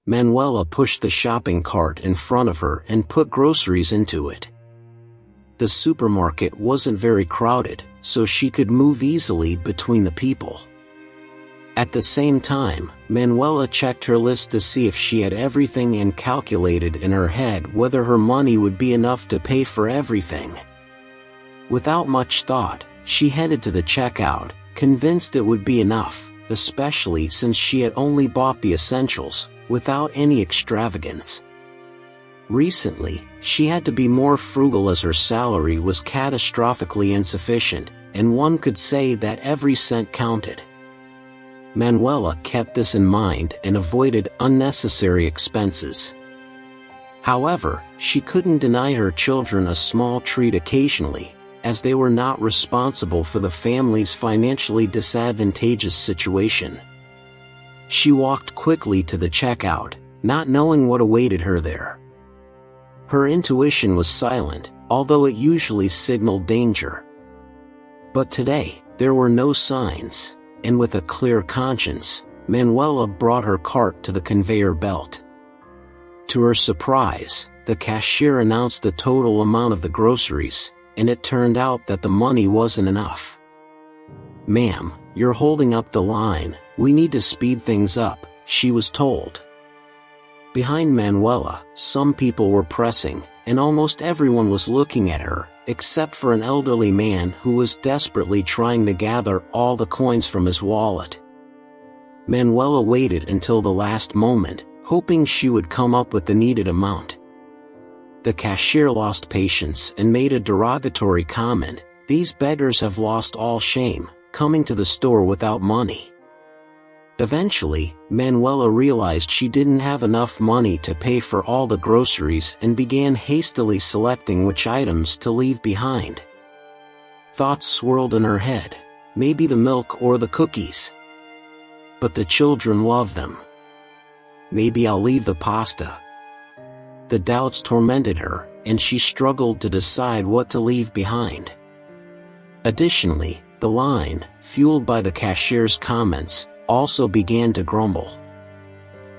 Manuela pushed the shopping cart in front of her and put groceries into it. The supermarket wasn't very crowded, so she could move easily between the people. At the same time, Manuela checked her list to see if she had everything and calculated in her head whether her money would be enough to pay for everything. Without much thought, she headed to the checkout, convinced it would be enough, especially since she had only bought the essentials, without any extravagance. Recently, she had to be more frugal as her salary was catastrophically insufficient, and one could say that every cent counted. Manuela kept this in mind and avoided unnecessary expenses. However, she couldn't deny her children a small treat occasionally, as they were not responsible for the family's financially disadvantageous situation. She walked quickly to the checkout, not knowing what awaited her there. Her intuition was silent, although it usually signaled danger. But today, there were no signs, and with a clear conscience, Manuela brought her cart to the conveyor belt. To her surprise, the cashier announced the total amount of the groceries, and it turned out that the money wasn't enough. "Ma'am, you're holding up the line, we need to speed things up," she was told. Behind Manuela, some people were pressing, and almost everyone was looking at her, except for an elderly man who was desperately trying to gather all the coins from his wallet. Manuela waited until the last moment, hoping she would come up with the needed amount. The cashier lost patience and made a derogatory comment, "These beggars have lost all shame, coming to the store without money." Eventually, Manuela realized she didn't have enough money to pay for all the groceries and began hastily selecting which items to leave behind. Thoughts swirled in her head, maybe the milk or the cookies. But the children love them. Maybe I'll leave the pasta. The doubts tormented her, and she struggled to decide what to leave behind. Additionally, the line, fueled by the cashier's comments, also began to grumble.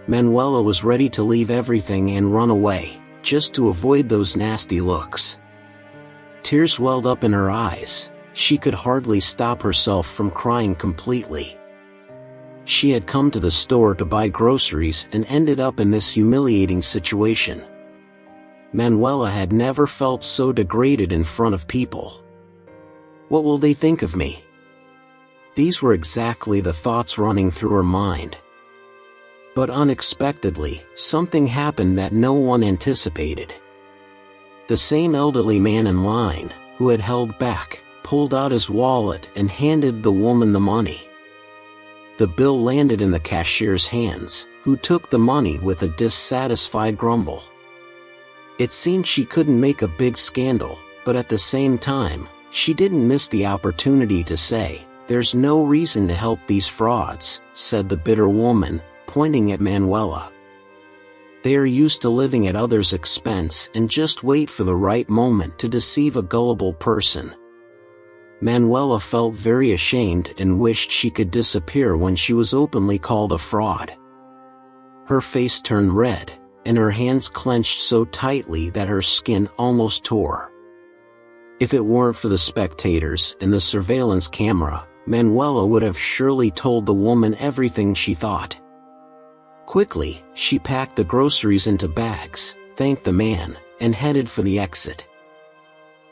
Manuela was ready to leave everything and run away, just to avoid those nasty looks. Tears welled up in her eyes. She could hardly stop herself from crying completely. She had come to the store to buy groceries and ended up in this humiliating situation. Manuela had never felt so degraded in front of people. What will they think of me? These were exactly the thoughts running through her mind. But unexpectedly, something happened that no one anticipated. The same elderly man in line, who had held back, pulled out his wallet and handed the woman the money. The bill landed in the cashier's hands, who took the money with a dissatisfied grumble. It seemed she couldn't make a big scandal, but at the same time, she didn't miss the opportunity to say, "There's no reason to help these frauds," said the bitter woman, pointing at Manuela. "They are used to living at others' expense and just wait for the right moment to deceive a gullible person." Manuela felt very ashamed and wished she could disappear when she was openly called a fraud. Her face turned red, and her hands clenched so tightly that her skin almost tore. If it weren't for the spectators and the surveillance camera, Manuela would have surely told the woman everything she thought. Quickly, she packed the groceries into bags, thanked the man, and headed for the exit.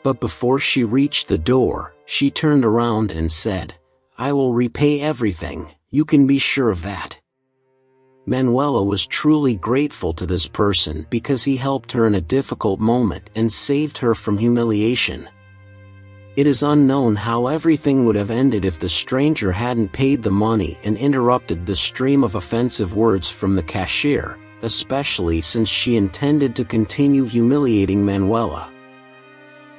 But before she reached the door, she turned around and said, "I will repay everything, you can be sure of that." Manuela was truly grateful to this person because he helped her in a difficult moment and saved her from humiliation. It is unknown how everything would have ended if the stranger hadn't paid the money and interrupted the stream of offensive words from the cashier, especially since she intended to continue humiliating Manuela.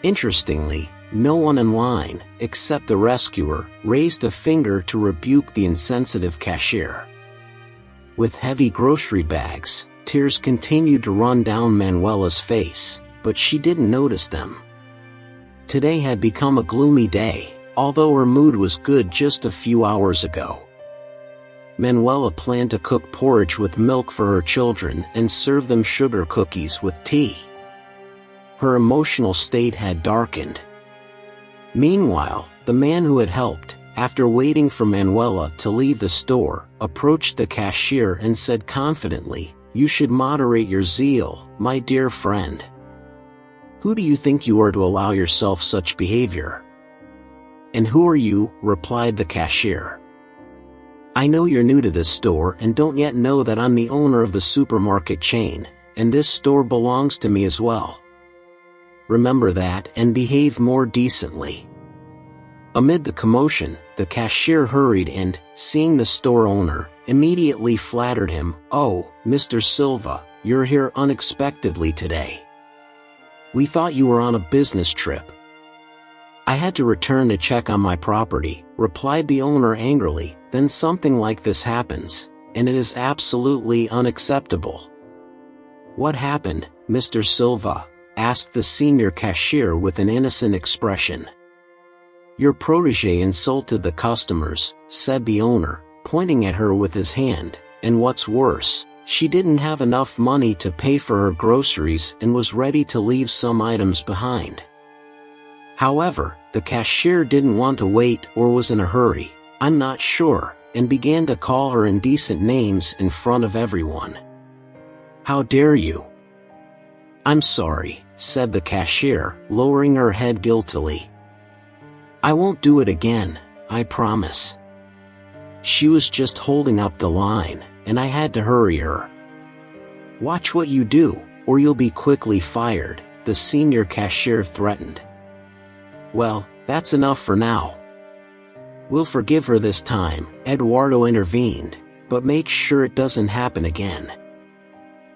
Interestingly, no one in line, except the rescuer, raised a finger to rebuke the insensitive cashier. With heavy grocery bags, tears continued to run down Manuela's face, but she didn't notice them. Today had become a gloomy day, although her mood was good just a few hours ago. Manuela planned to cook porridge with milk for her children and serve them sugar cookies with tea. Her emotional state had darkened. Meanwhile, the man who had helped, after waiting for Manuela to leave the store, approached the cashier and said confidently, "You should moderate your zeal, my dear friend. Who do you think you are to allow yourself such behavior?" "And who are you?" replied the cashier. "I know you're new to this store and don't yet know that I'm the owner of the supermarket chain, and this store belongs to me as well. Remember that and behave more decently." Amid the commotion, the cashier hurried and, seeing the store owner, immediately flattered him, "Oh, Mr. Silva, you're here unexpectedly today. We thought you were on a business trip." "I had to return to check on my property," replied the owner angrily. "Then something like this happens, and it is absolutely unacceptable." "What happened, Mr. Silva?" asked the senior cashier with an innocent expression. "Your protégé insulted the customers," said the owner, pointing at her with his hand, "and what's worse, she didn't have enough money to pay for her groceries and was ready to leave some items behind." However, the cashier didn't want to wait or was in a hurry, "I'm not sure," and began to call her indecent names in front of everyone. "How dare you?" "I'm sorry," said the cashier, lowering her head guiltily. "I won't do it again, I promise. She was just holding up the line, and I had to hurry her." "Watch what you do, or you'll be quickly fired," the senior cashier threatened. "Well, that's enough for now. We'll forgive her this time," Eduardo intervened, "but make sure it doesn't happen again.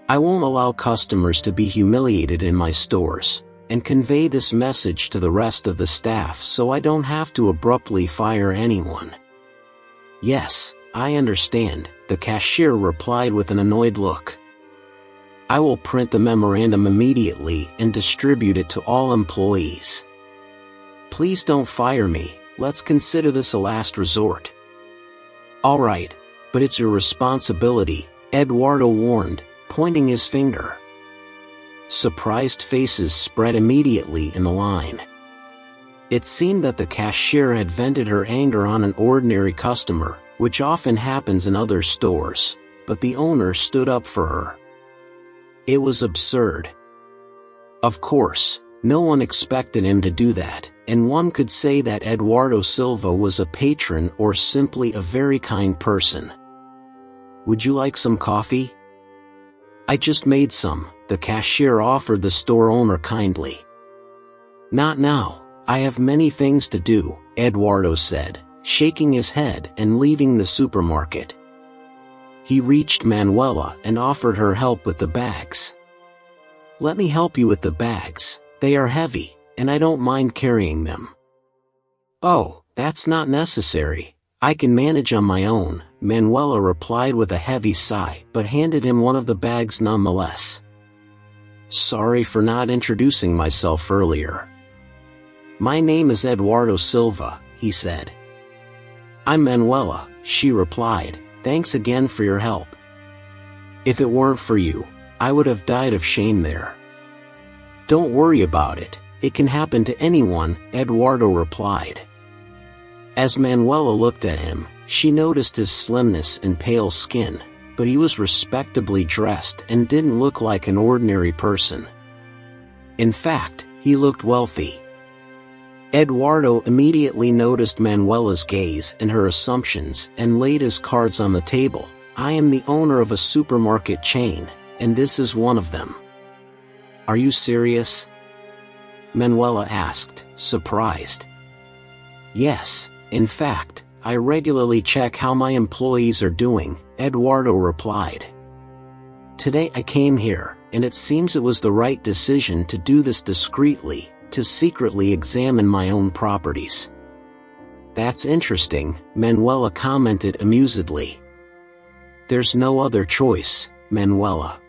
I won't allow customers to be humiliated in my stores, and convey this message to the rest of the staff so I don't have to abruptly fire anyone." "Yes, I understand," the cashier replied with an annoyed look. "I will print the memorandum immediately and distribute it to all employees. Please don't fire me, let's consider this a last resort." "All right, but it's your responsibility," Eduardo warned, pointing his finger. Surprised faces spread immediately in the line. It seemed that the cashier had vented her anger on an ordinary customer, which often happens in other stores, but the owner stood up for her. It was absurd. Of course, no one expected him to do that, and one could say that Eduardo Silva was a patron or simply a very kind person. "Would you like some coffee?" "I just made some," the cashier offered the store owner kindly. "Not now, I have many things to do," Eduardo said, shaking his head and leaving the supermarket. He reached Manuela and offered her help with the bags. "Let me help you with the bags, they are heavy, and I don't mind carrying them." "Oh, that's not necessary, I can manage on my own," Manuela replied with a heavy sigh but handed him one of the bags nonetheless. "Sorry for not introducing myself earlier. My name is Eduardo Silva," he said. "I'm Manuela," she replied, "thanks again for your help. If it weren't for you, I would have died of shame there." "Don't worry about it, it can happen to anyone," Eduardo replied. As Manuela looked at him, she noticed his slimness and pale skin, but he was respectably dressed and didn't look like an ordinary person. In fact, he looked wealthy. Eduardo immediately noticed Manuela's gaze and her assumptions and laid his cards on the table. "I am the owner of a supermarket chain, and this is one of them." "Are you serious?" Manuela asked, surprised. "Yes, in fact, I regularly check how my employees are doing," Eduardo replied. "Today I came here, and it seems it was the right decision to do this discreetly, to secretly examine my own properties." "That's interesting," Manuela commented amusedly. "There's no other choice, Manuela.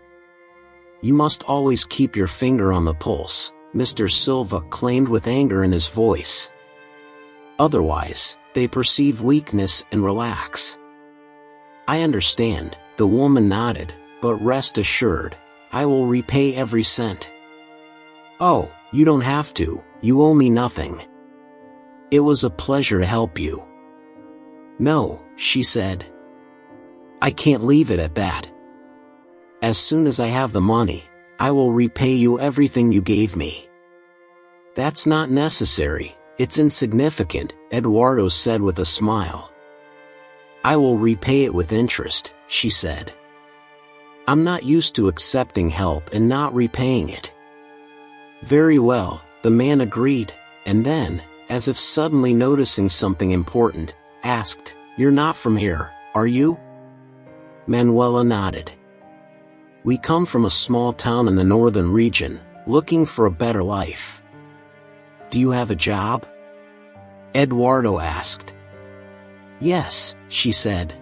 You must always keep your finger on the pulse," Mr. Silva claimed with anger in his voice. "Otherwise, they perceive weakness and relax. I understand, the woman nodded, but rest assured, I will repay every cent. Oh, you don't have to, you owe me nothing. It was a pleasure to help you. No, she said. I can't leave it at that. As soon as I have the money, I will repay you everything you gave me. That's not necessary, it's insignificant, Eduardo said with a smile. I will repay it with interest, she said. I'm not used to accepting help and not repaying it. Very well, the man agreed, and then, as if suddenly noticing something important, asked, You're not from here, are you? Manuela nodded. We come from a small town in the northern region, looking for a better life. Do you have a job? Eduardo asked. Yes, she said.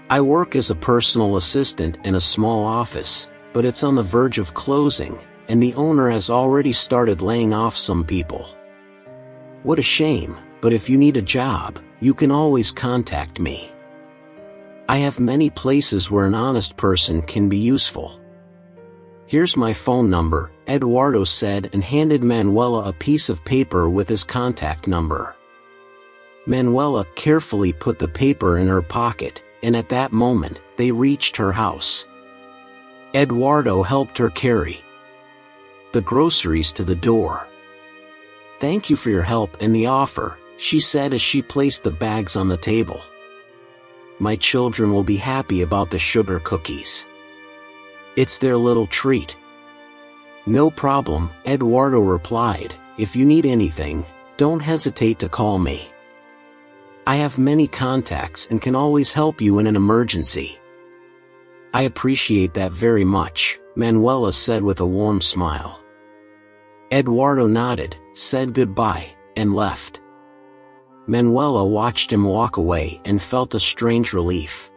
I work as a personal assistant in a small office, but it's on the verge of closing, and the owner has already started laying off some people. What a shame, but if you need a job, you can always contact me. I have many places where an honest person can be useful. Here's my phone number, Eduardo said and handed Manuela a piece of paper with his contact number. Manuela carefully put the paper in her pocket, and at that moment, they reached her house. Eduardo helped her carry the groceries to the door. Thank you for your help and the offer, she said as she placed the bags on the table. My children will be happy about the sugar cookies. It's their little treat. No problem, Eduardo replied. If you need anything, don't hesitate to call me. I have many contacts and can always help you in an emergency. I appreciate that very much, Manuela said with a warm smile. Eduardo nodded, said goodbye, and left. Manuela watched him walk away and felt a strange relief.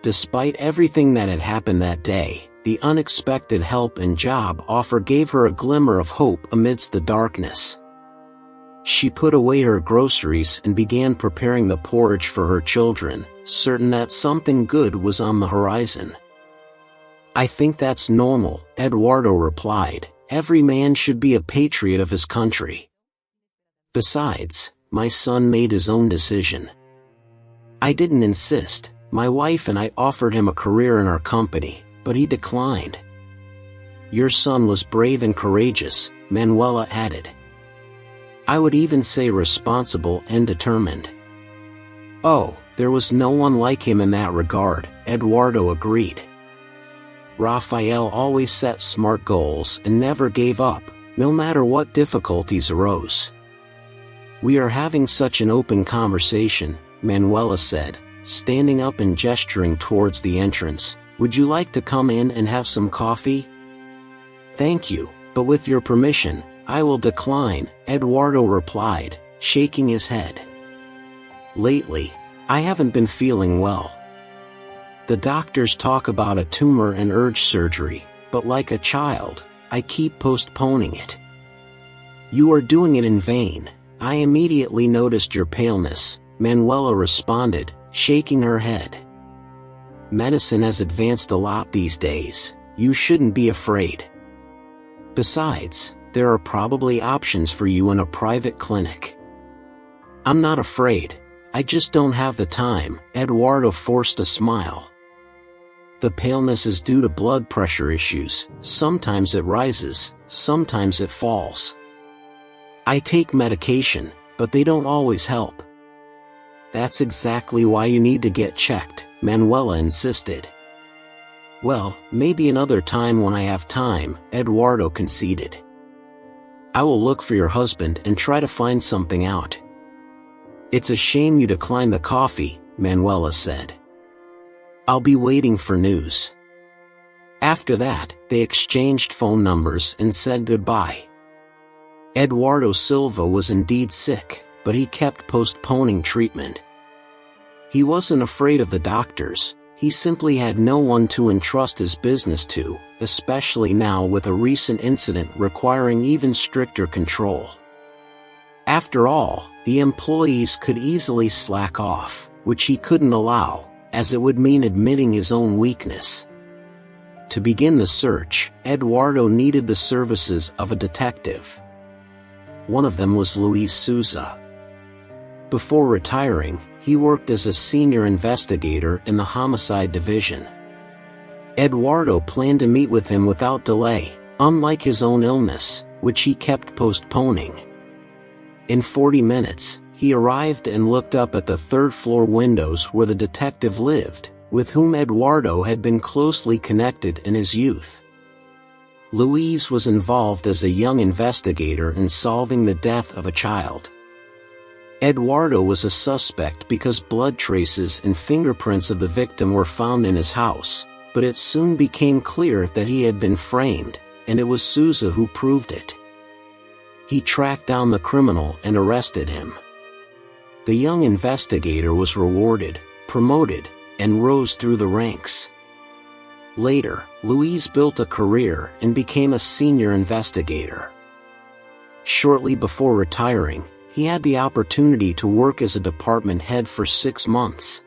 Despite everything that had happened that day, the unexpected help and job offer gave her a glimmer of hope amidst the darkness. She put away her groceries and began preparing the porridge for her children, certain that something good was on the horizon. I think that's normal, Eduardo replied. Every man should be a patriot of his country. Besides, my son made his own decision. I didn't insist. My wife and I offered him a career in our company, but he declined. Your son was brave and courageous, Manuela added. I would even say responsible and determined. Oh, there was no one like him in that regard, Eduardo agreed. Rafael always set smart goals and never gave up, no matter what difficulties arose. We are having such an open conversation, Manuela said, standing up and gesturing towards the entrance. Would you like to come in and have some coffee? Thank you, but with your permission, I will decline, Eduardo replied, shaking his head. Lately, I haven't been feeling well. The doctors talk about a tumor and urge surgery, but like a child, I keep postponing it. You are doing it in vain. I immediately noticed your paleness, Manuela responded, shaking her head. Medicine has advanced a lot these days. You shouldn't be afraid. Besides, there are probably options for you in a private clinic. I'm not afraid. I just don't have the time, Eduardo forced a smile. The paleness is due to blood pressure issues. Sometimes it rises, sometimes it falls. I take medication, but they don't always help. That's exactly why you need to get checked, Manuela insisted. Well, maybe another time when I have time, Eduardo conceded. I will look for your husband and try to find something out. It's a shame you declined the coffee, Manuela said. I'll be waiting for news. After that, they exchanged phone numbers and said goodbye. Eduardo Silva was indeed sick, but he kept postponing treatment. He wasn't afraid of the doctors, he simply had no one to entrust his business to, especially now with a recent incident requiring even stricter control. After all, the employees could easily slack off, which he couldn't allow, as it would mean admitting his own weakness. To begin the search, Eduardo needed the services of a detective. One of them was Luis Souza. Before retiring, he worked as a senior investigator in the homicide division. Eduardo planned to meet with him without delay, unlike his own illness, which he kept postponing. In 40 minutes, he arrived and looked up at the third-floor windows where the detective lived, with whom Eduardo had been closely connected in his youth. Luis was involved as a young investigator in solving the death of a child. Eduardo was a suspect because blood traces and fingerprints of the victim were found in his house, but it soon became clear that he had been framed, and it was Souza who proved it. He tracked down the criminal and arrested him. The young investigator was rewarded, promoted, and rose through the ranks. Later, Luis built a career and became a senior investigator. Shortly before retiring, he had the opportunity to work as a department head for 6 months.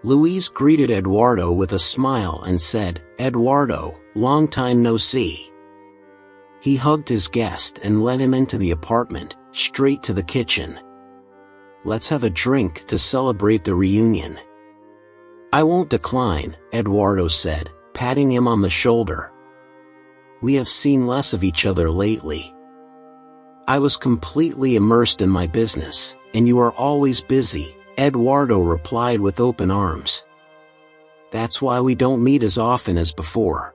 Luis greeted Eduardo with a smile and said, "Eduardo, long time no see." He hugged his guest and led him into the apartment, straight to the kitchen. "Let's have a drink to celebrate the reunion." "I won't decline," Eduardo said, patting him on the shoulder. "We have seen less of each other lately." "I was completely immersed in my business, and you are always busy," Eduardo replied with open arms. "That's why we don't meet as often as before."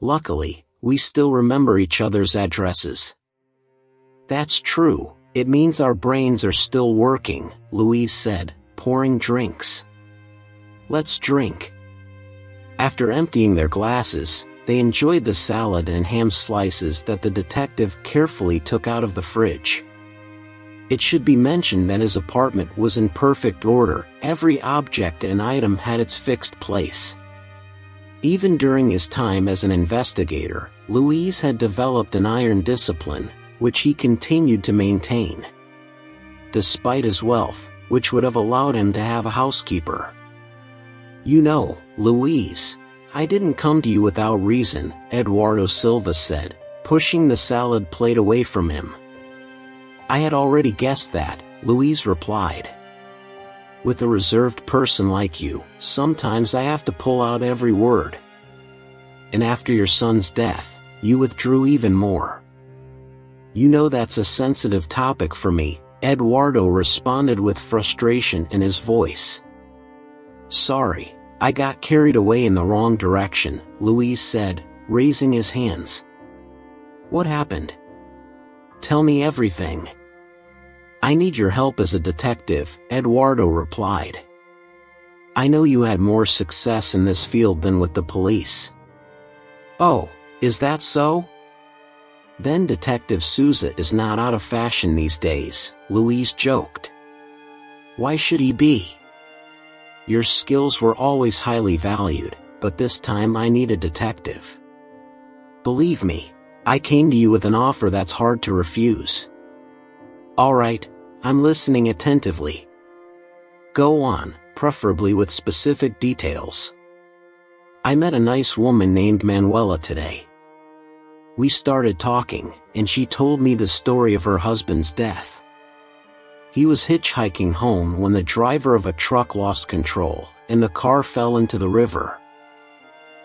"Luckily, we still remember each other's addresses." "That's true, it means our brains are still working," Luis said, pouring drinks. "Let's drink." After emptying their glasses, they enjoyed the salad and ham slices that the detective carefully took out of the fridge. It should be mentioned that his apartment was in perfect order, every object and item had its fixed place. Even during his time as an investigator, Luis had developed an iron discipline, which he continued to maintain. Despite his wealth, which would have allowed him to have a housekeeper. "You know, Luis, I didn't come to you without reason," Eduardo Silva said, pushing the salad plate away from him. "I had already guessed that," Luis replied. "With a reserved person like you, sometimes I have to pull out every word. And after your son's death, you withdrew even more." "You know that's a sensitive topic for me," Eduardo responded with frustration in his voice. "Sorry, I got carried away in the wrong direction," Luis said, raising his hands. "What happened? Tell me everything." "I need your help as a detective," Eduardo replied. "I know you had more success in this field than with the police." "Oh, is that so? Then Detective Souza is not out of fashion these days," Luis joked. "Why should he be? Your skills were always highly valued, but this time I need a detective. Believe me, I came to you with an offer that's hard to refuse." "All right, I'm listening attentively. Go on, preferably with specific details." "I met a nice woman named Manuela today. We started talking, and she told me the story of her husband's death. He was hitchhiking home when the driver of a truck lost control, and the car fell into the river.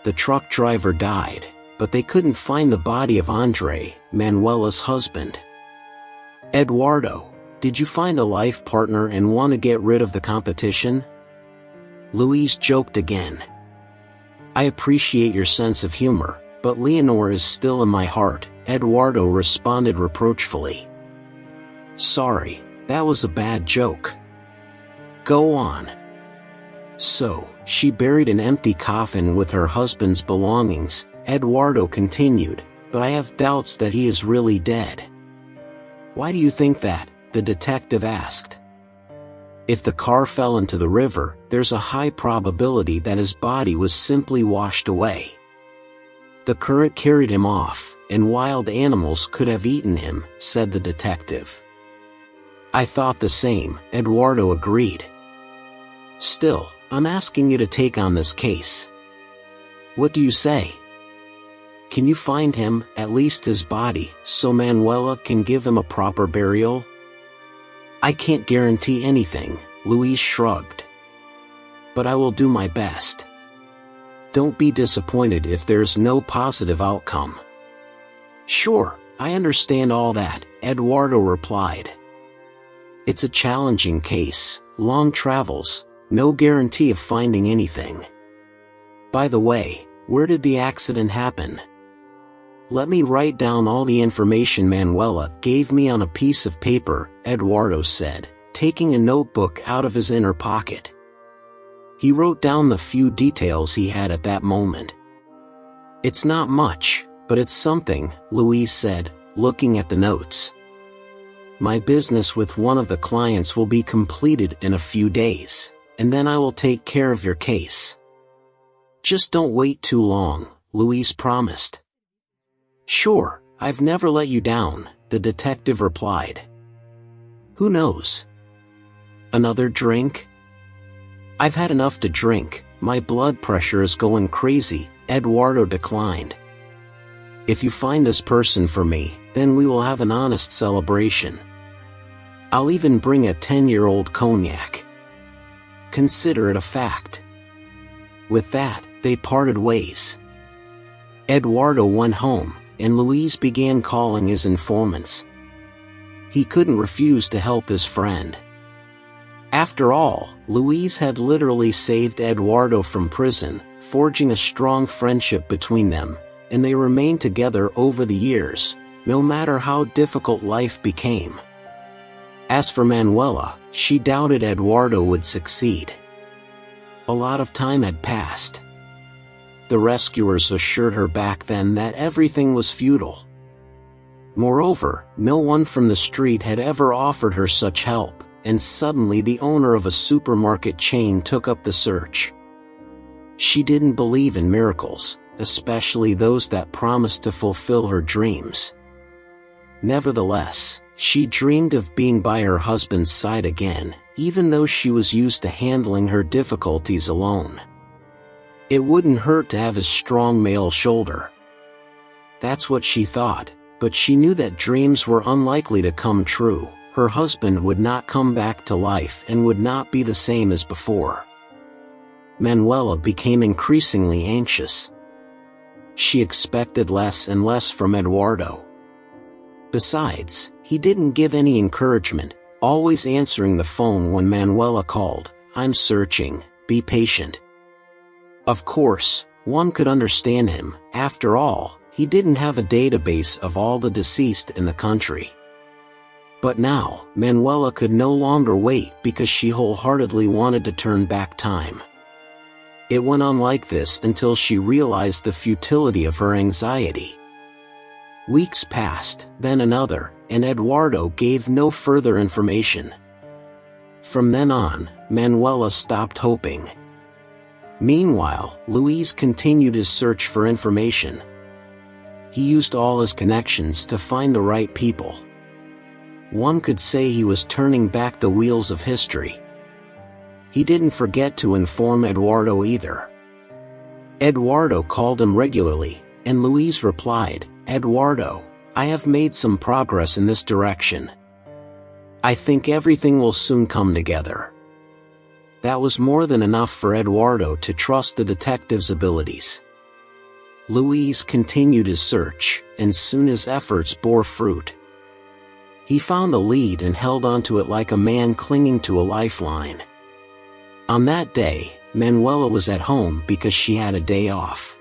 The truck driver died, but they couldn't find the body of Andre, Manuela's husband." "Eduardo, did you find a life partner and want to get rid of the competition?" Luis joked again. "I appreciate your sense of humor, but Leonor is still in my heart," Eduardo responded reproachfully. "Sorry, that was a bad joke. Go on." "So, she buried an empty coffin with her husband's belongings," Eduardo continued, "but I have doubts that he is really dead." "Why do you think that?" the detective asked. "If the car fell into the river, there's a high probability that his body was simply washed away. The current carried him off, and wild animals could have eaten him," said the detective. "I thought the same," Eduardo agreed. "Still, I'm asking you to take on this case. What do you say? Can you find him, at least his body, so Manuela can give him a proper burial? I can't guarantee anything, Louise shrugged. But I will do my best. Don't be disappointed if there's no positive outcome. Sure, I understand all that, Eduardo replied. It's a challenging case, long travels, no guarantee of finding anything. By the way, where did the accident happen? Let me write down all the information Manuela gave me on a piece of paper, Eduardo said, taking a notebook out of his inner pocket. He wrote down the few details he had at that moment. It's not much, but it's something, Louise said, looking at the notes. My business with one of the clients will be completed in a few days, and then I will take care of your case. Just don't wait too long, Louise promised. Sure, I've never let you down, the detective replied. Who knows? Another drink? I've had enough to drink, my blood pressure is going crazy, Eduardo declined. If you find this person for me, then we will have an honest celebration. I'll even bring a 10-year-old cognac. Consider it a fact. With that, they parted ways. Eduardo went home, and Louise began calling his informants. He couldn't refuse to help his friend. After all, Louise had literally saved Eduardo from prison, forging a strong friendship between them, and they remained together over the years, no matter how difficult life became. As for Manuela, she doubted Eduardo would succeed. A lot of time had passed. The rescuers assured her back then that everything was futile. Moreover, no one from the street had ever offered her such help, and suddenly the owner of a supermarket chain took up the search. She didn't believe in miracles, especially those that promised to fulfill her dreams. Nevertheless, she dreamed of being by her husband's side again, even though she was used to handling her difficulties alone. It wouldn't hurt to have his strong male shoulder. That's what she thought, but she knew that dreams were unlikely to come true. Her husband would not come back to life and would not be the same as before. Manuela became increasingly anxious. She expected less and less from Eduardo. Besides, he didn't give any encouragement, always answering the phone when Manuela called. I'm searching, be patient. Of course, one could understand him. After all, he didn't have a database of all the deceased in the country. But now, Manuela could no longer wait because she wholeheartedly wanted to turn back time. It went on like this until she realized the futility of her anxiety. Weeks passed, then another, and Eduardo gave no further information. From then on, Manuela stopped hoping. Meanwhile, Luis continued his search for information. He used all his connections to find the right people. One could say he was turning back the wheels of history. He didn't forget to inform Eduardo either. Eduardo called him regularly, and Luis replied, Eduardo, I have made some progress in this direction. I think everything will soon come together. That was more than enough for Eduardo to trust the detective's abilities. Luis continued his search, and soon his efforts bore fruit. He found a lead and held onto it like a man clinging to a lifeline. On that day, Manuela was at home because she had a day off.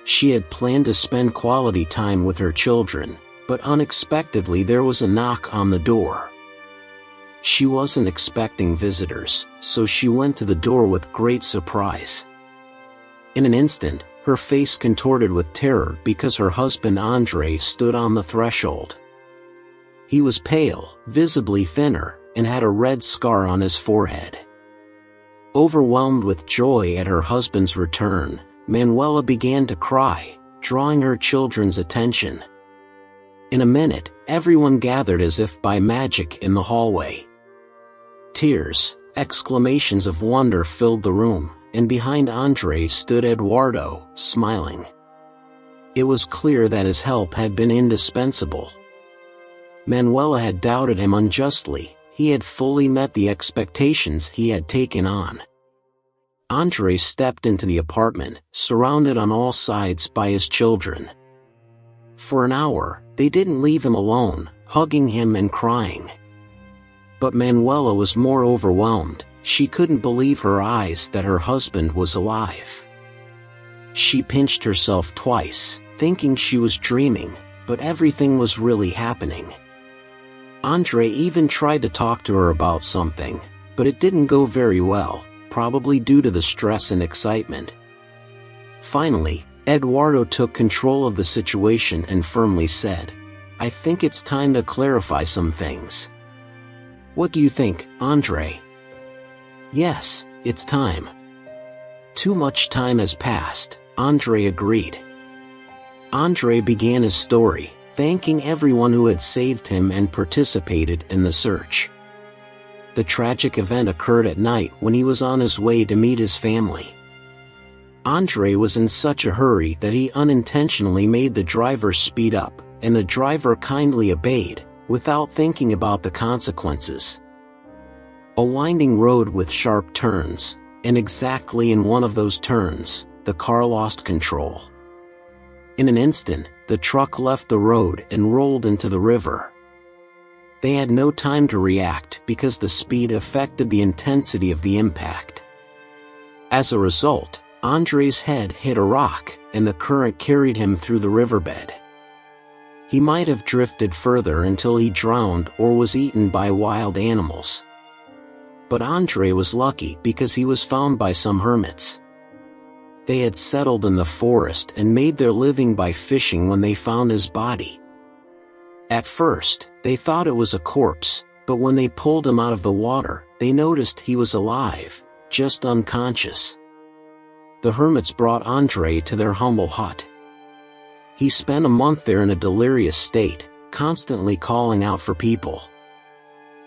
She had planned to spend quality time with her children, but unexpectedly there was a knock on the door. She wasn't expecting visitors, so she went to the door with great surprise. In an instant, her face contorted with terror because her husband Andre stood on the threshold. He was pale, visibly thinner, and had a red scar on his forehead. Overwhelmed with joy at her husband's return, Manuela began to cry, drawing her children's attention. In a minute, everyone gathered as if by magic in the hallway. Tears, Exclamations of wonder filled the room, and behind Andre stood Eduardo, smiling. It was clear that his help had been indispensable. Manuela had doubted him unjustly. He had fully met the expectations he had taken on. Andre stepped into the apartment, surrounded on all sides by his children. For an hour, they didn't leave him alone, hugging him and crying. But Manuela was more overwhelmed. She couldn't believe her eyes that her husband was alive. She pinched herself twice, thinking she was dreaming, but everything was really happening. Andre even tried to talk to her about something, but it didn't go very well, probably due to the stress and excitement. Finally, Eduardo took control of the situation and firmly said, "I think it's time to clarify some things." "What do you think, Andre?" "Yes, it's time." "Too much time has passed," Andre agreed. Andre began his story, thanking everyone who had saved him and participated in the search. The tragic event occurred at night when he was on his way to meet his family. Andre was in such a hurry that he unintentionally made the driver speed up, and the driver kindly obeyed, without thinking about the consequences. A winding road with sharp turns, and exactly in one of those turns, the car lost control. In an instant, the truck left the road and rolled into the river. They had no time to react because the speed affected the intensity of the impact. As a result, Andre's head hit a rock, and the current carried him through the riverbed. He might have drifted further until he drowned or was eaten by wild animals. But Andre was lucky because he was found by some hermits. They had settled in the forest and made their living by fishing when they found his body. At first, they thought it was a corpse, but when they pulled him out of the water, they noticed he was alive, just unconscious. The hermits brought Andre to their humble hut. He spent a month there in a delirious state, constantly calling out for people.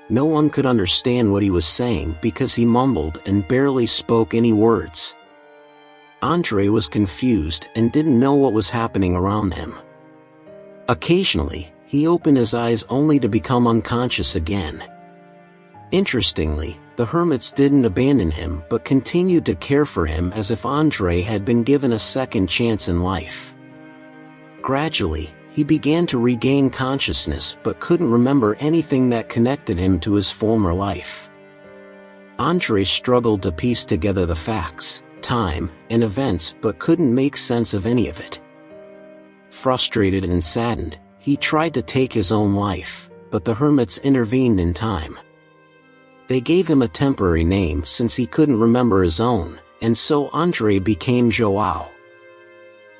No one could understand what he was saying because he mumbled and barely spoke any words. Andre was confused and didn't know what was happening around him. Occasionally, he opened his eyes only to become unconscious again. Interestingly, the hermits didn't abandon him but continued to care for him as if Andre had been given a second chance in life. Gradually, he began to regain consciousness but couldn't remember anything that connected him to his former life. Andre struggled to piece together the facts, time, and events but couldn't make sense of any of it. Frustrated and saddened, he tried to take his own life, but the hermits intervened in time. They gave him a temporary name since he couldn't remember his own, and so Andre became Joao.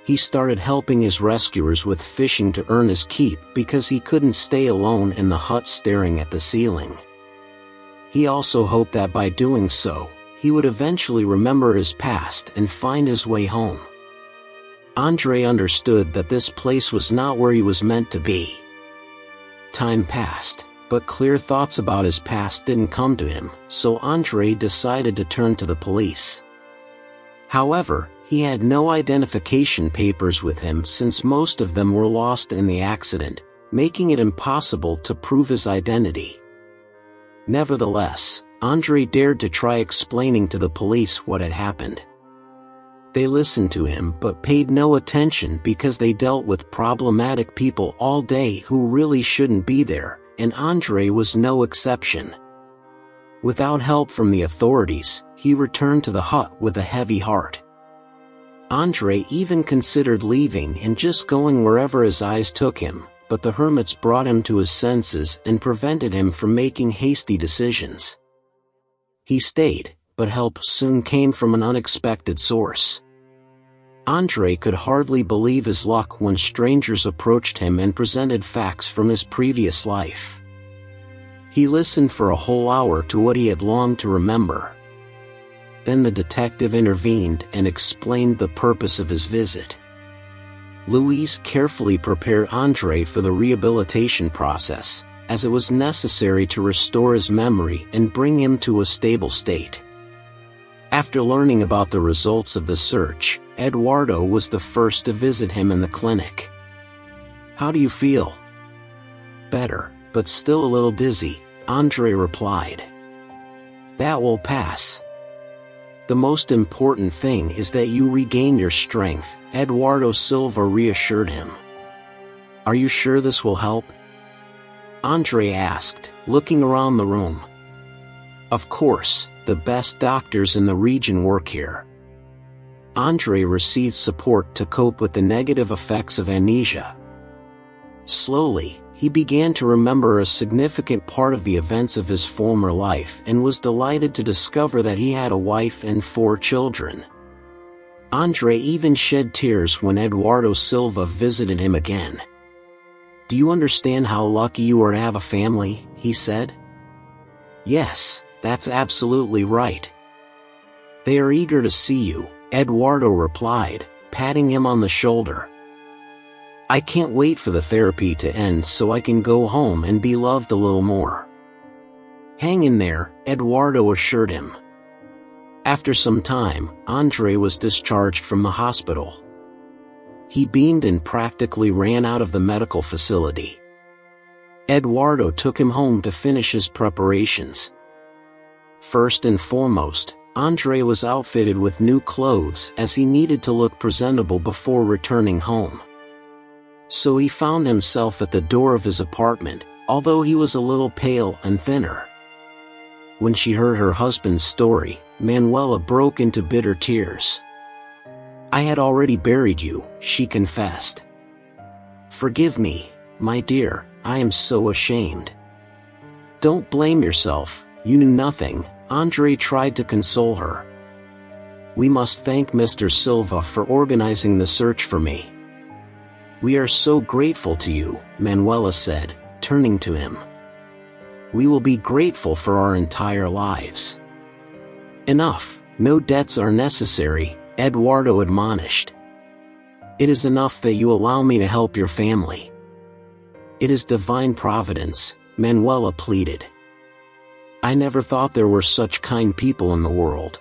He started helping his rescuers with fishing to earn his keep because he couldn't stay alone in the hut staring at the ceiling. He also hoped that by doing so, he would eventually remember his past and find his way home. Andre understood that this place was not where he was meant to be. Time passed, but clear thoughts about his past didn't come to him, so Andre decided to turn to the police. However, he had no identification papers with him since most of them were lost in the accident, making it impossible to prove his identity. Nevertheless, Andre dared to try explaining to the police what had happened. They listened to him but paid no attention because they dealt with problematic people all day who really shouldn't be there, and Andre was no exception. Without help from the authorities, he returned to the hut with a heavy heart. Andre even considered leaving and just going wherever his eyes took him, but the hermits brought him to his senses and prevented him from making hasty decisions. He stayed, but help soon came from an unexpected source. Andre could hardly believe his luck when strangers approached him and presented facts from his previous life. He listened for a whole hour to what he had longed to remember. Then the detective intervened and explained the purpose of his visit. Louise carefully prepared Andre for the rehabilitation process, as it was necessary to restore his memory and bring him to a stable state. After learning about the results of the search, Eduardo was the first to visit him in the clinic. "How do you feel?" "Better, but still a little dizzy," Andre replied. "That will pass. The most important thing is that you regain your strength," Eduardo Silva reassured him. "Are you sure this will help?" Andre asked, looking around the room. "Of course, the best doctors in the region work here." Andre received support to cope with the negative effects of amnesia. Slowly, he began to remember a significant part of the events of his former life and was delighted to discover that he had a wife and 4 children. Andre even shed tears when Eduardo Silva visited him again. "Do you understand how lucky you are to have a family?" he said. "Yes, that's absolutely right. They are eager to see you," Eduardo replied, patting him on the shoulder. "I can't wait for the therapy to end so I can go home and be loved a little more." "Hang in there," Eduardo assured him. After some time, Andre was discharged from the hospital. He beamed and practically ran out of the medical facility. Eduardo took him home to finish his preparations. First and foremost, Andre was outfitted with new clothes as he needed to look presentable before returning home. So he found himself at the door of his apartment, although he was a little pale and thinner. When she heard her husband's story, Manuela broke into bitter tears. "I had already buried you," she confessed. "Forgive me, my dear, I am so ashamed." "Don't blame yourself, you knew nothing," Andre tried to console her. "We must thank Mr. Silva for organizing the search for me." "We are so grateful to you," Manuela said, turning to him. "We will be grateful for our entire lives." "Enough, no debts are necessary," Eduardo admonished. "It is enough that you allow me to help your family." "It is divine providence," Manuela pleaded. "I never thought there were such kind people in the world."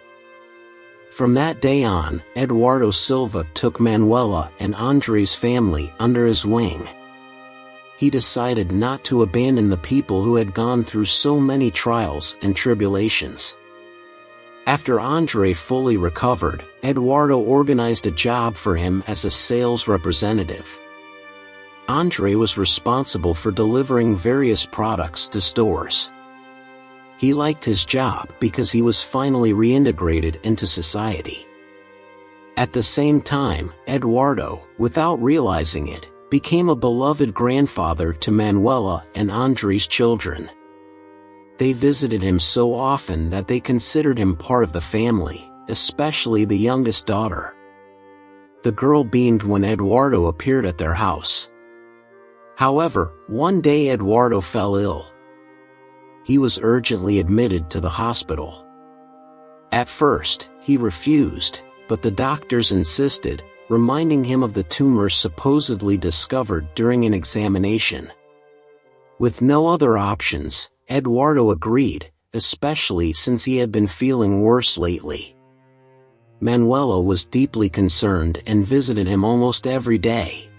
From that day on, Eduardo Silva took Manuela and Andre's family under his wing. He decided not to abandon the people who had gone through so many trials and tribulations. After Andre fully recovered, Eduardo organized a job for him as a sales representative. Andre was responsible for delivering various products to stores. He liked his job because he was finally reintegrated into society. At the same time, Eduardo, without realizing it, became a beloved grandfather to Manuela and Andre's children. They visited him so often that they considered him part of the family, especially the youngest daughter. The girl beamed when Eduardo appeared at their house. However, one day Eduardo fell ill. He was urgently admitted to the hospital. At first, he refused, but the doctors insisted, reminding him of the tumor supposedly discovered during an examination. With no other options, Eduardo agreed, especially since he had been feeling worse lately. Manuela was deeply concerned and visited him almost every day.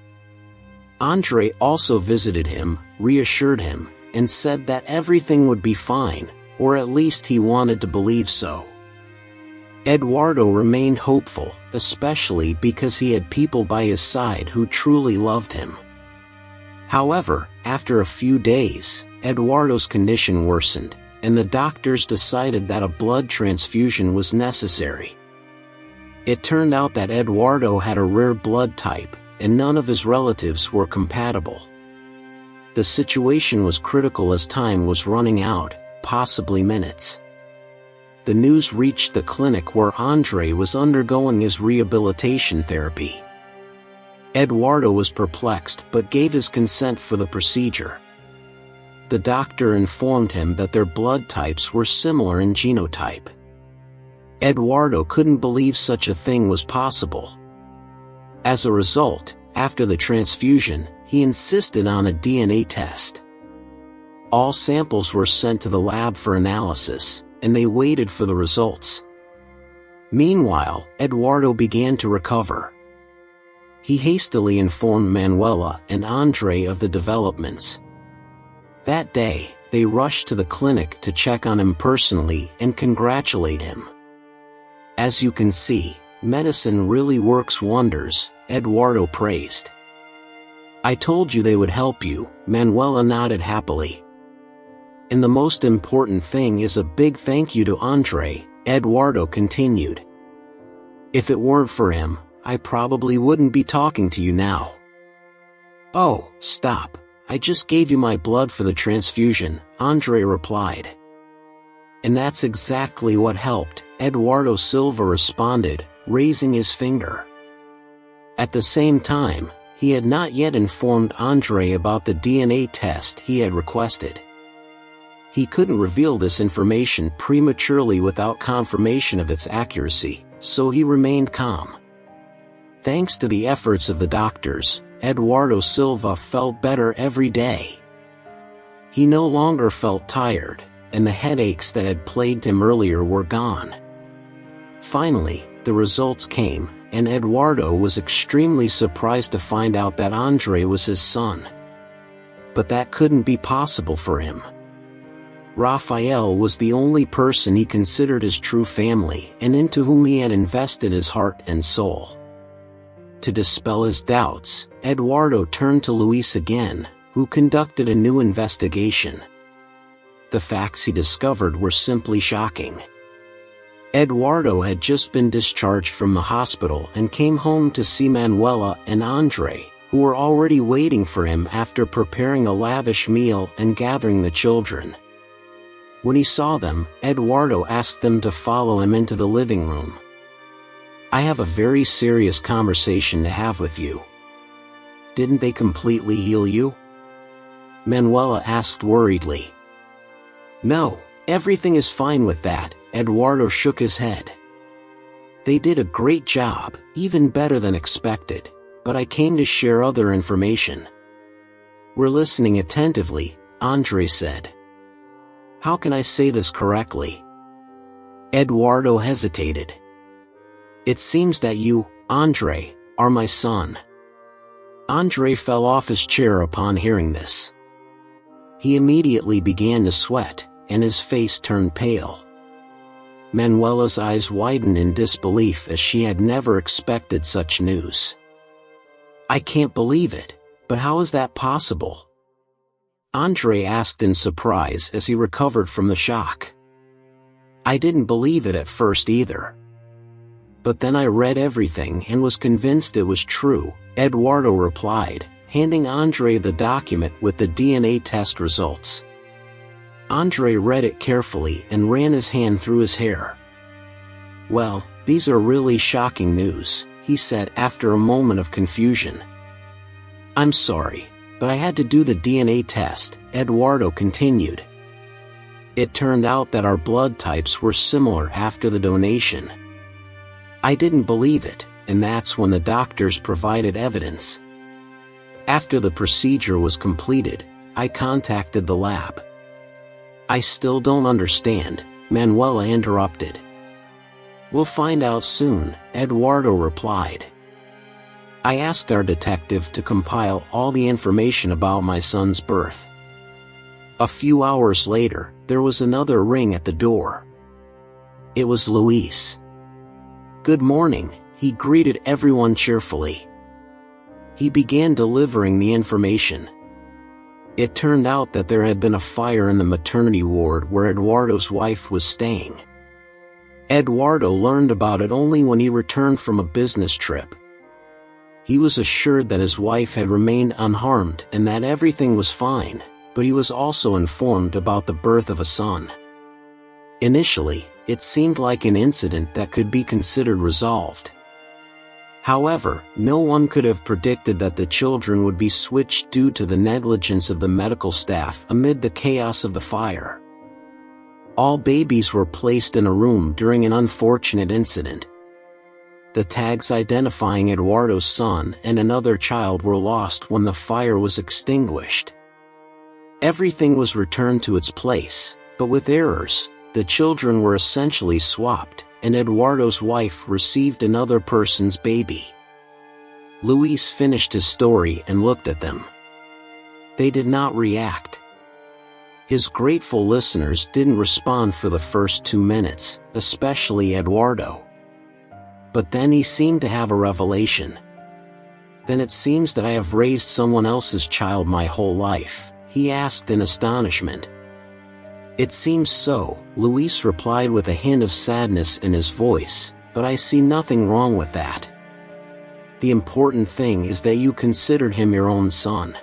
Andre also visited him, reassured him, and said that everything would be fine, or at least he wanted to believe so. Eduardo remained hopeful, especially because he had people by his side who truly loved him. However, after a few days, Eduardo's condition worsened, and the doctors decided that a blood transfusion was necessary. It turned out that Eduardo had a rare blood type, and none of his relatives were compatible. The situation was critical as time was running out, possibly minutes. The news reached the clinic where Andre was undergoing his rehabilitation therapy. Eduardo was perplexed but gave his consent for the procedure. The doctor informed him that their blood types were similar in genotype. Eduardo couldn't believe such a thing was possible. As a result, after the transfusion, he insisted on a DNA test. All samples were sent to the lab for analysis, and they waited for the results. Meanwhile, Eduardo began to recover. He hastily informed Manuela and Andre of the developments. That day, they rushed to the clinic to check on him personally and congratulate him. "As you can see, medicine really works wonders," Eduardo praised. "I told you they would help you," Manuela nodded happily. "And the most important thing is a big thank you to Andre," Eduardo continued. "If it weren't for him, I probably wouldn't be talking to you now." "Oh, stop. I just gave you my blood for the transfusion," Andre replied. "And that's exactly what helped," Eduardo Silva responded, raising his finger. At the same time, he had not yet informed Andre about the DNA test he had requested. He couldn't reveal this information prematurely without confirmation of its accuracy, so he remained calm. Thanks to the efforts of the doctors, Eduardo Silva felt better every day. He no longer felt tired, and the headaches that had plagued him earlier were gone. Finally, the results came, and Eduardo was extremely surprised to find out that Andre was his son. But that couldn't be possible for him. Rafael was the only person he considered his true family and into whom he had invested his heart and soul. To dispel his doubts, Eduardo turned to Luis again, who conducted a new investigation. The facts he discovered were simply shocking. Eduardo had just been discharged from the hospital and came home to see Manuela and Andre, who were already waiting for him after preparing a lavish meal and gathering the children. When he saw them, Eduardo asked them to follow him into the living room. "I have a very serious conversation to have with you." "Didn't they completely heal you?" Manuela asked worriedly. "No, everything is fine with that," Eduardo shook his head. "They did a great job, even better than expected, but I came to share other information." "We're listening attentively," Andre said. "How can I say this correctly?" Eduardo hesitated. "It seems that you, Andre, are my son." Andre fell off his chair upon hearing this. He immediately began to sweat, and his face turned pale. Manuela's eyes widened in disbelief as she had never expected such news. "I can't believe it, but how is that possible?" Andre asked in surprise as he recovered from the shock. "I didn't believe it at first either. But then I read everything and was convinced it was true," Eduardo replied, handing Andre the document with the DNA test results. Andre read it carefully and ran his hand through his hair. "Well, these are really shocking news," he said after a moment of confusion. "I'm sorry, but I had to do the DNA test," Eduardo continued. "It turned out that our blood types were similar after the donation. I didn't believe it, and that's when the doctors provided evidence. After the procedure was completed, I contacted the lab." "I still don't understand," Manuela interrupted. "We'll find out soon," Eduardo replied. "I asked our detective to compile all the information about my son's birth." A few hours later, there was another ring at the door. It was Luis. "Good morning," he greeted everyone cheerfully. He began delivering the information. It turned out that there had been a fire in the maternity ward where Eduardo's wife was staying. Eduardo learned about it only when he returned from a business trip. He was assured that his wife had remained unharmed and that everything was fine, but he was also informed about the birth of a son. Initially, it seemed like an incident that could be considered resolved. However, no one could have predicted that the children would be switched due to the negligence of the medical staff amid the chaos of the fire. All babies were placed in a room during an unfortunate incident. The tags identifying Eduardo's son and another child were lost when the fire was extinguished. Everything was returned to its place, but with errors. The children were essentially swapped, and Eduardo's wife received another person's baby. Luis finished his story and looked at them. They did not react. His grateful listeners didn't respond for the first 2 minutes, especially Eduardo. But then he seemed to have a revelation. "Then it seems that I have raised someone else's child my whole life?" he asked in astonishment. "It seems so," Luis replied with a hint of sadness in his voice, "but I see nothing wrong with that. The important thing is that you considered him your own son."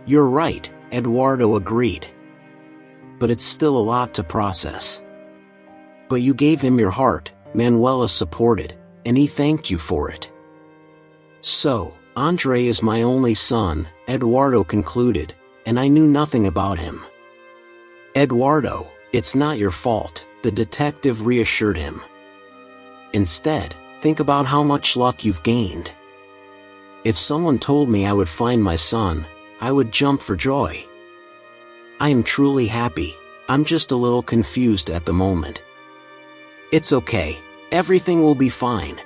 "You're right," Eduardo agreed. "But it's still a lot to process." "But you gave him your heart," Manuela supported, "and he thanked you for it." "So, Andre is my only son," Eduardo concluded, "and I knew nothing about him." "Eduardo, it's not your fault," the detective reassured him. "Instead, think about how much luck you've gained. If someone told me I would find my son, I would jump for joy. I am truly happy. I'm just a little confused at the moment." "It's okay. Everything will be fine.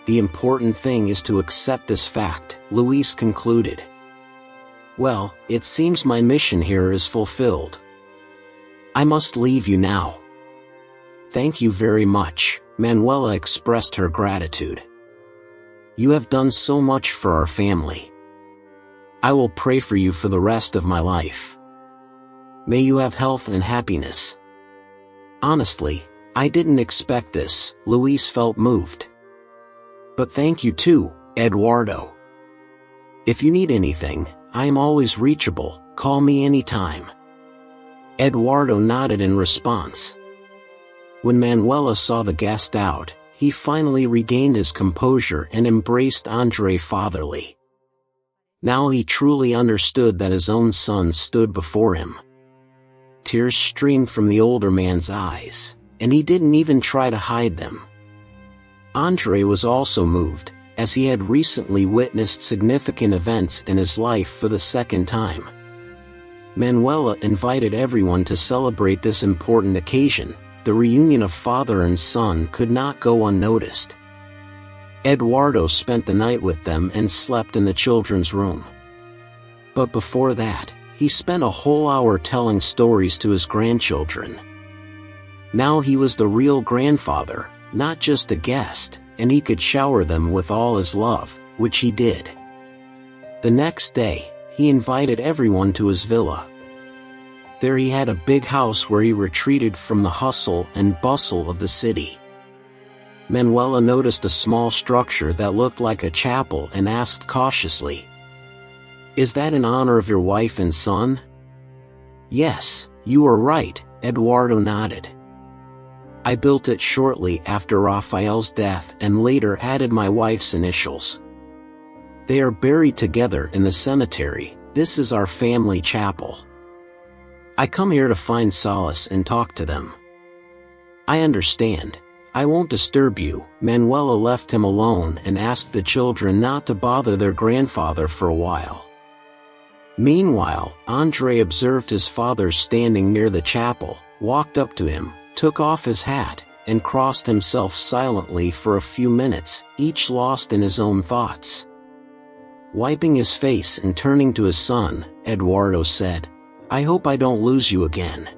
The important thing is to accept this fact," Luis concluded. "Well, it seems my mission here is fulfilled. I must leave you now." "Thank you very much," Manuela expressed her gratitude. "You have done so much for our family. I will pray for you for the rest of my life. May you have health and happiness." "Honestly, I didn't expect this," Luis felt moved. "But thank you too, Eduardo. If you need anything, I am always reachable. Call me anytime." Eduardo nodded in response. When Manuela saw the guest out, he finally regained his composure and embraced Andre fatherly. Now he truly understood that his own son stood before him. Tears streamed from the older man's eyes, and he didn't even try to hide them. Andre was also moved, as he had recently witnessed significant events in his life for the second time. Manuela invited everyone to celebrate this important occasion. The reunion of father and son could not go unnoticed. Eduardo spent the night with them and slept in the children's room. But before that, he spent a whole hour telling stories to his grandchildren. Now he was the real grandfather, not just a guest, and he could shower them with all his love, which he did. The next day, he invited everyone to his villa. There he had a big house where he retreated from the hustle and bustle of the city. Manuela noticed a small structure that looked like a chapel and asked cautiously, "Is that in honor of your wife and son?" "Yes, you are right," Eduardo nodded. "I built it shortly after Raphael's death and later added my wife's initials. They are buried together in the cemetery. This is our family chapel. I come here to find solace and talk to them." "I understand. I won't disturb you." Manuela left him alone and asked the children not to bother their grandfather for a while. Meanwhile, Andre observed his father standing near the chapel, walked up to him, took off his hat, and crossed himself silently for a few minutes, each lost in his own thoughts. Wiping his face and turning to his son, Eduardo said, "I hope I don't lose you again."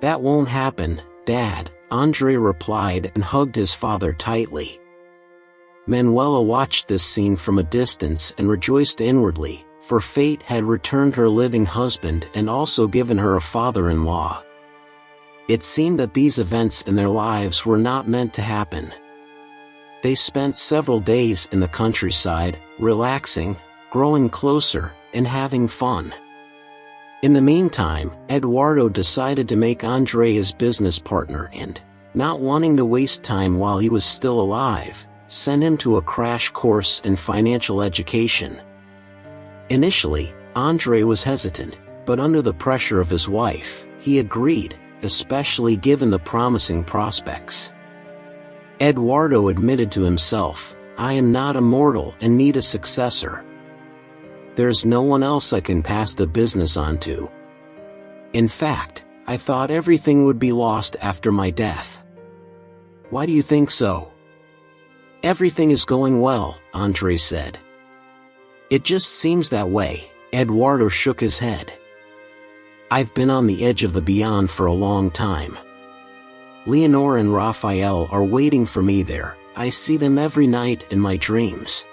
"That won't happen, Dad," Andre replied and hugged his father tightly. Manuela watched this scene from a distance and rejoiced inwardly, for fate had returned her living husband and also given her a father-in-law. It seemed that these events in their lives were not meant to happen. They spent several days in the countryside, relaxing, growing closer, and having fun. In the meantime, Eduardo decided to make Andre his business partner and, not wanting to waste time while he was still alive, sent him to a crash course in financial education. Initially, Andre was hesitant, but under the pressure of his wife, he agreed, especially given the promising prospects. Eduardo admitted to himself, "I am not immortal and need a successor." There's no one else I can pass the business on to. In fact, I thought everything would be lost after my death. Why do you think so? Everything is going well, Andre said. It just seems that way, Eduardo shook his head. I've been on the edge of the beyond for a long time. Leonor and Raphael are waiting for me there. I see them every night in my dreams.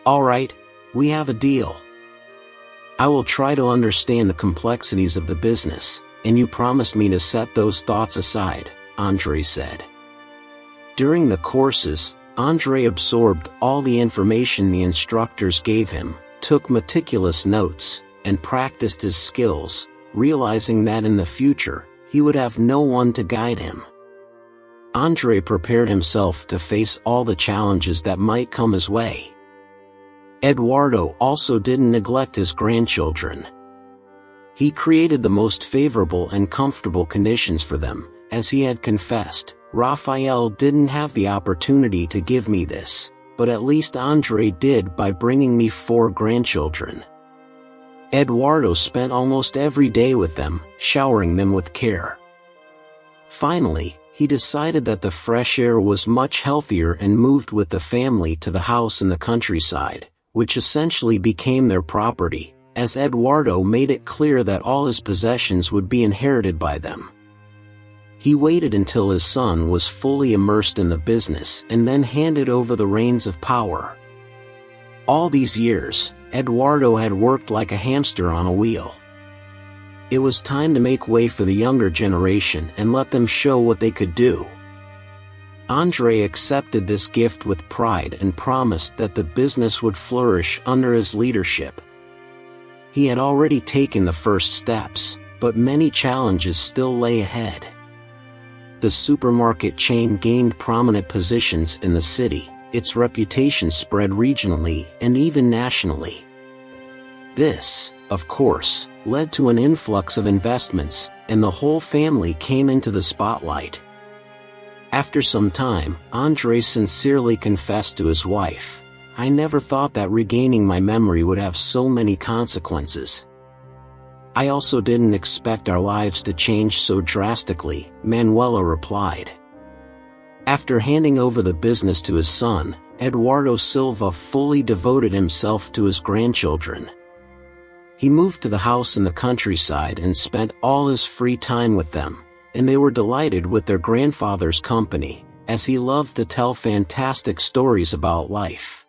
All right, we have a deal. I will try to understand the complexities of the business, and you promise me to set those thoughts aside, Andre said. During the courses, Andre absorbed all the information the instructors gave him, took meticulous notes, and practiced his skills, realizing that in the future, he would have no one to guide him. Andre prepared himself to face all the challenges that might come his way. Eduardo also didn't neglect his grandchildren. He created the most favorable and comfortable conditions for them, as he had confessed. Raphael didn't have the opportunity to give me this, but at least Andre did by bringing me 4 grandchildren. Eduardo spent almost every day with them, showering them with care. Finally, he decided that the fresh air was much healthier and moved with the family to the house in the countryside, which essentially became their property, as Eduardo made it clear that all his possessions would be inherited by them. He waited until his son was fully immersed in the business and then handed over the reins of power. All these years, Eduardo had worked like a hamster on a wheel. It was time to make way for the younger generation and let them show what they could do. Andre accepted this gift with pride and promised that the business would flourish under his leadership. He had already taken the first steps, but many challenges still lay ahead. The supermarket chain gained prominent positions in the city, its reputation spread regionally and even nationally. This, of course, led to an influx of investments, and the whole family came into the spotlight. After some time, Andre sincerely confessed to his wife, "I never thought that regaining my memory would have so many consequences." "I also didn't expect our lives to change so drastically," Manuela replied. After handing over the business to his son, Eduardo Silva fully devoted himself to his grandchildren. He moved to the house in the countryside and spent all his free time with them, and they were delighted with their grandfather's company, as he loved to tell fantastic stories about life.